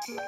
What's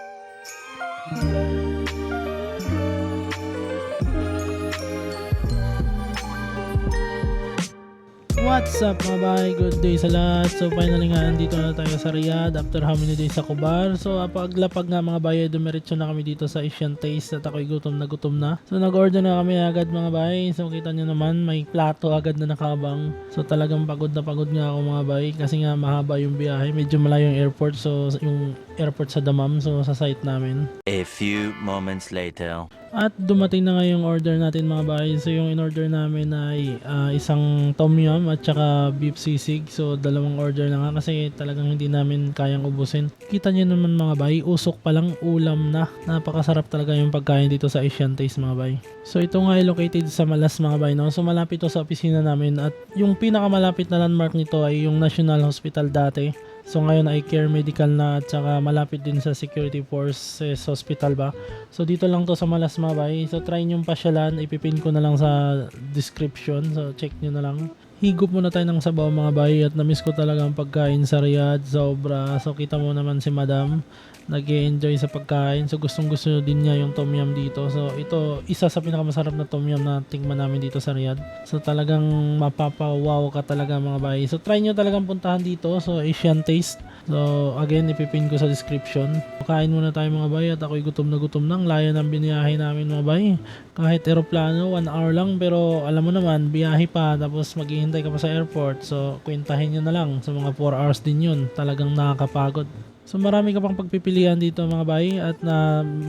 up mga bahay? Good day sa lahat. So finally nga nandito na tayo sa Riyadh after how many days sa Kubar. So paglapag nga mga bahay, dumiretso na kami dito sa Asian Taste at ako'y gutom na. So nag-order na kami agad mga bahay. So kita nyo naman may plato agad na nakabang. So talagang pagod na pagod nga ako mga bahay kasi nga mahaba yung biyahe. Medyo malayo yung airport. So yung airport sa Dammam, so sa site namin. A few moments later. At dumating na nga yung order natin mga bahay. So yung in-order namin ay isang tom yum at saka beef sisig. So dalawang order na nga kasi talagang hindi namin kayang ubusin. Kita nyo naman mga bahay, usok pa lang ulam na. Napakasarap talaga yung pagkain dito sa Asian Taste mga bahay. So ito nga ay located sa Malas mga bahay, no? So malapit to sa opisina namin at yung pinakamalapit na landmark nito ay yung National Hospital dati. So ngayon ay Care Medical na at saka malapit din sa Security Forces Hospital ba. So dito lang to sa Malas mga bay. So try nyo pasyalan, ipipin ko na lang sa description. So check nyo na lang. Higop muna tayo ng sabaw mga bay at namiss ko talaga ang pagkain sa Riyadh, sobra. So kita mo naman si Madam nag-enjoy sa pagkain. So gustong gusto din niya yung tom yum dito. So ito isa sa pinakamasarap na tom yum na tingnan namin dito sa Riyadh. So talagang mapapawaw ka talaga mga bay. So try nyo talagang puntahan dito. So Asian Taste. So again ipipin ko sa description. Kain muna tayo mga bay at ako'y gutom na gutom nang layo ng biniyahe namin mga bay. Kahit eroplano 1 hour lang pero alam mo naman biyahe pa tapos maghihintay ka pa sa airport. So kwentahin nyo na lang. So mga 4 hours din yun. Talagang nakakapagod. So marami ka pang pagpipilian dito mga bay at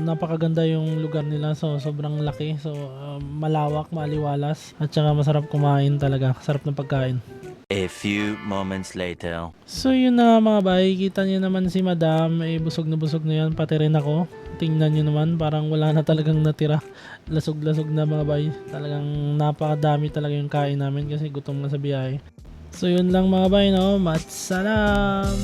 napakaganda yung lugar nila. So sobrang laki. So malawak, maliwalas at saka masarap kumain talaga. Sarap ng pagkain. A few moments later. So yun na mga bay, kita niyo naman si Madam, busog na yan, pati rin ako. Tingnan niyo naman, parang wala na talagang natira. Lasog-lasog na mga bay. Talagang napakadami talaga yung kain namin kasi gutom na sa biyahe. So yun lang mga bay, no? Matsalam!